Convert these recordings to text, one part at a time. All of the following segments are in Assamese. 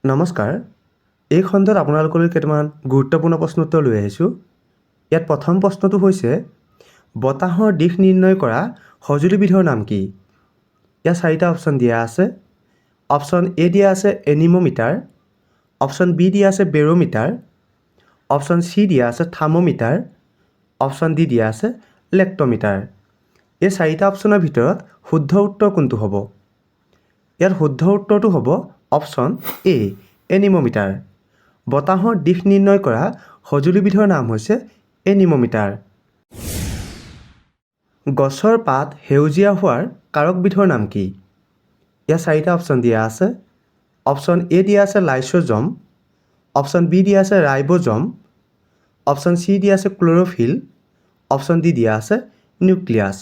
নমস্কাৰ। এই খণ্ডত আপোনালোকলৈ কেইটামান গুৰুত্বপূৰ্ণ প্ৰশ্ন উত্তৰ লৈ আহিছোঁ। ইয়াত প্ৰথম প্ৰশ্নটো হৈছে বতাহৰ দিশ নিৰ্ণয় কৰা সঁজুলিবিধৰ নাম কি? ইয়াত 4টা অপশ্যন দিয়া আছে। অপশ্যন এ দিয়া আছে এনিমোমিটাৰ, অপশ্যন বি দিয়া আছে বেৰোমিটাৰ, অপশ্যন চি দিয়া আছে থাৰ্মোমিটাৰ, অপশ্যন ডি দিয়া আছে লেক্টোমিটাৰ। এই 4টা অপশ্যনৰ ভিতৰত শুদ্ধ উত্তৰ কোনটো হ'ব? ইয়াত শুদ্ধ উত্তৰটো হ'ব অপশ্যন এ এনিমোমিটাৰ। বতাহৰ দিশ নিৰ্ণয় কৰা সঁজুলিবিধৰ নাম হৈছে এনিমোমিটাৰ। গছৰ পাত সেউজীয়া হোৱাৰ কাৰকবিধৰ নাম কি? ইয়াত 4টা অপশ্যন দিয়া আছে। অপশ্যন এ দিয়া আছে লাইচোজম, অপশ্যন বি দিয়া আছে ৰাইবোজম, অপশ্যন চি দিয়া আছে ক্ল'ৰ'ফিল, অপশ্যন ডি দিয়া আছে নিউক্লিয়াছ।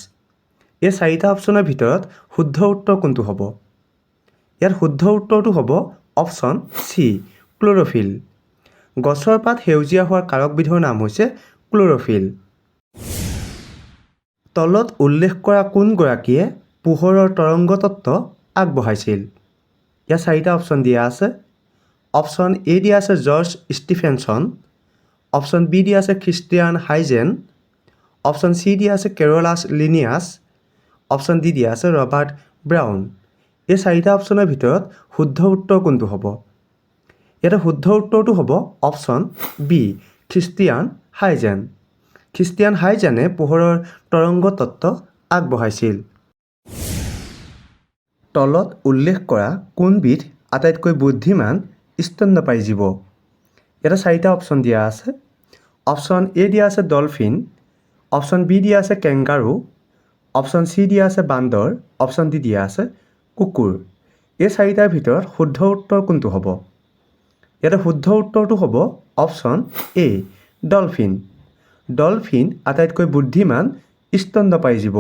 এই 4টা অপশ্যনৰ ভিতৰত শুদ্ধ উত্তৰ কোনটো হ'ব? ইয়াত শুদ্ধ উত্তৰটো হ'ব অপশ্যন চি ক্ল'ৰ'ফিল। গছৰ পাত সেউজীয়া হোৱাৰ কাৰকবিধৰ নাম হৈছে ক্ল'ৰ'ফিল। তলত উল্লেখ কৰা কোনগৰাকীয়ে পোহৰৰ তৰংগ তত্ত্ব আগবঢ়াইছিল? ইয়াত 4টা অপশ্যন দিয়া আছে। অপশ্যন এ দিয়া আছে জৰ্জ ষ্টিফেনছন, অপশ্যন বি দিয়া আছে খ্ৰীষ্টিয়ান হাইজেন, অপশ্যন চি দিয়া আছে কেৰলাছ লিনিয়াছ, অপশ্যন ডি দিয়া আছে ৰবাৰ্ট ব্ৰাউন। এই 4টা অপশ্যনৰ ভিতৰত শুদ্ধ উত্তৰ কোনটো হ'ব? ইয়াতে শুদ্ধ উত্তৰটো হ'ব option B Christiaan Huygens. Christiaan হাইজেনে পোহৰৰ তৰংগ তত্ত্ব আগবঢ়াইছিল। তলত উল্লেখ কৰা কোনবিধ আটাইতকৈ বুদ্ধিমান স্তন্যপায়ী জীৱ? ইয়াতে 4টা অপশ্যন দিয়া আছে। অপশ্যন এ দিয়া আছে ডলফিন, অপশ্যন বি দিয়া আছে কেংগাৰু, অপশ্যন চি দিয়া আছে বান্দৰ, অপশ্যন ডি দিয়া আছে কুকুৰ। এই 4টাৰ ভিতৰত শুদ্ধ উত্তৰ কোনটো হ'ব? ইয়াতে শুদ্ধ উত্তৰটো হ'ব অপশ্যন এ ডলফিন। ডলফিন আটাইতকৈ বুদ্ধিমান স্তন্যপায়ী জীৱ।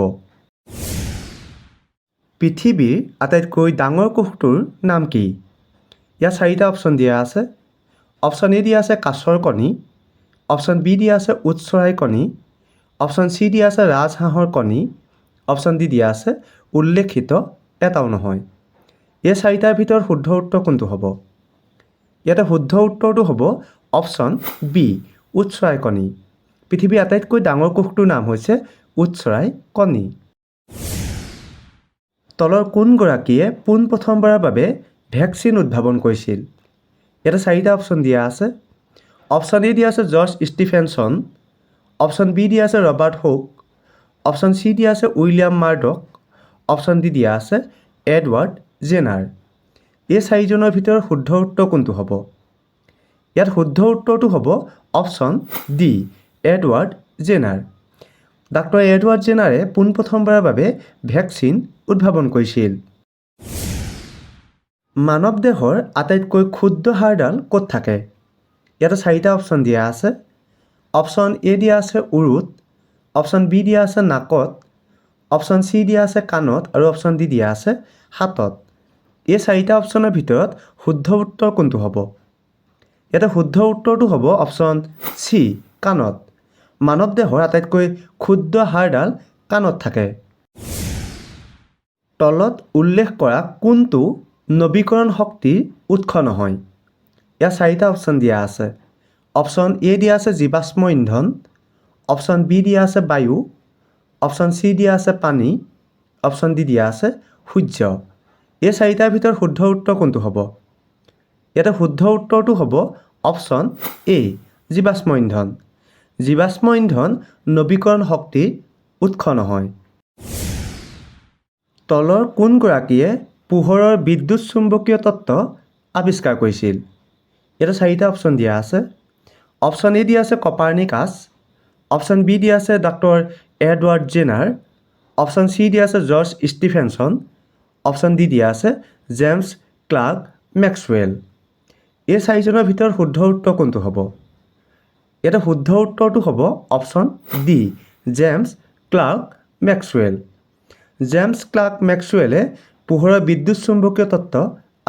পৃথিৱীৰ আটাইতকৈ ডাঙৰ কোষটোৰ নাম কি? ইয়াত 4টা অপশ্যন দিয়া আছে। অপশ্যন এ দিয়া আছে কাছৰ কণী, অপশ্যন বি দিয়া আছে উট চৰাইৰ কণী, অপশ্যন চি দিয়া আছে ৰাজহাঁহৰ কণী, অপশ্যন ডি দিয়া আছে উল্লেখিত এটাও নহয়। এই 4টাৰ ভিতৰত শুদ্ধ উত্তৰ কোনটো হ'ব? ইয়াতে শুদ্ধ উত্তৰটো হ'ব অপশ্যন বি উট চৰাইৰ কণী। পৃথিৱীৰ আটাইতকৈ ডাঙৰ কোষটোৰ নাম হৈছে উট চৰাইৰ কণী। তলৰ কোনগৰাকীয়ে পোনপ্ৰথমবাৰৰ বাবে ভেকচিন উদ্ভাৱন কৰিছিল? ইয়াতে 4টা অপশ্যন দিয়া আছে। অপশ্যন এ দিয়া আছে জৰ্জ ষ্টিফেনছন, অপশ্যন বি দিয়া আছে ৰবাৰ্ট হুক, অপশ্যন চি দিয়া আছে উইলিয়াম মাৰ্ডক, অপশ্যন ডি দিয়া আছে এডৱাৰ্ড জেনাৰ। এই 4জনৰ ভিতৰত শুদ্ধ উত্তৰ কোনটো হ'ব? ইয়াত শুদ্ধ উত্তৰটো হ'ব option D Edward Jenner. Doctor Edward জেনাৰে পোনপ্ৰথমবাৰৰ বাবে ভেকচিন উদ্ভাৱন কৰিছিল। মানৱ দেহৰ আটাইতকৈ ক্ষুদ্ৰ হাড়ডাল ক'ত থাকে? ইয়াতে 4টা অপশ্যন দিয়া আছে। অপশ্যন এ দিয়া আছে উৰুত, অপশ্যন বি দিয়া আছে নাকত, অপশ্যন চি দিয়া আছে কাণত আৰু অপশ্যন ডি দিয়া আছে হাতত। এই 4টা অপশ্যনৰ ভিতৰত শুদ্ধ উত্তৰ কোনটো হ'ব? ইয়াতে শুদ্ধ উত্তৰটো হ'ব অপশ্যন চি কাণত। মানৱ দেহৰ আটাইতকৈ ক্ষুদ্ৰ হাড়ডাল কাণত থাকে। তলত উল্লেখ কৰা কোনটো নৱীকৰণ শক্তিৰ উৎস নহয়? ইয়াত 4টা অপশ্যন দিয়া আছে। অপশ্যন এ দিয়া আছে জীৱাশ্ম ইন্ধন, অপশ্যন বি দিয়া আছে বায়ু, অপশ্যন চি দিয়া আছে পানী, অপশ্যন ডি দিয়া আছে সূৰ্য। এই 4টাৰ ভিতৰত শুদ্ধ উত্তৰ কোনটো হ'ব? ইয়াতে শুদ্ধ উত্তৰটো হ'ব অপশ্যন এ জীৱাশ্ম ইন্ধন। জীৱাশ্ম ইন্ধন নৱীকৰণ শক্তিৰ উৎস নহয়। তলৰ কোনগৰাকীয়ে পোহৰৰ বিদ্যুৎ চুম্বকীয় তত্ত্ব আৱিষ্কাৰ কৰিছিল? ইয়াতে 4টা অপশ্যন দিয়া আছে। অপশ্যন এ দিয়া আছে কপাৰ্নিকাছ, অপশ্যন বি দিয়া আছে doctor Edward Jenner, option C দিয়া আছে জৰ্জ ষ্টিফেনছন, অপশ্যন ডি দিয়া আছে জেমছ ক্লাৰ্ক মেক্সৱেল। এই 4জনৰ ভিতৰত শুদ্ধ উত্তৰ কোনটো হ'ব? ইয়াতে শুদ্ধ উত্তৰটো হ'ব option D James Clerk Maxwell. James Clerk মেক্সৱেলে পোহৰৰ বিদ্যুৎ চুম্বকীয় তত্ত্ব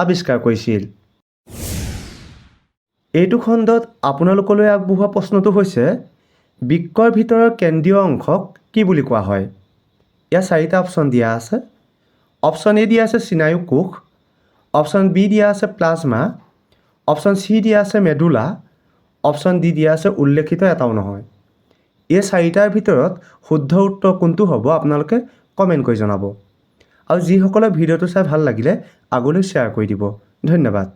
আৱিষ্কাৰ কৰিছিল। এইটো খণ্ডত আপোনালোকলৈ আগবঢ়োৱা প্ৰশ্নটো হৈছে বৃক্কৰ ভিতৰৰ কেন্দ্ৰীয় অংশক কি বুলি কোৱা হয়? ইয়াত 4টা অপশ্যন দিয়া আছে। অপশ্যন এ দিয়া আছে স্নায়ু কোষ, অপশ্যন বি দিয়া আছে প্লাজমা, অপশ্যন চি দিয়া আছে মেডুলা, অপশ্যন ডি দিয়া আছে উল্লেখিত এটাও নহয়। এই চাৰিটাৰ ভিতৰত শুদ্ধ উত্তৰ কোনটো হ'ব আপোনালোকে কমেণ্ট কৰি জনাব। আৰু যিসকলে ভিডিঅ'টো চাই ভাল লাগিলে আগলৈ শ্বেয়াৰ কৰি দিব। ধন্যবাদ।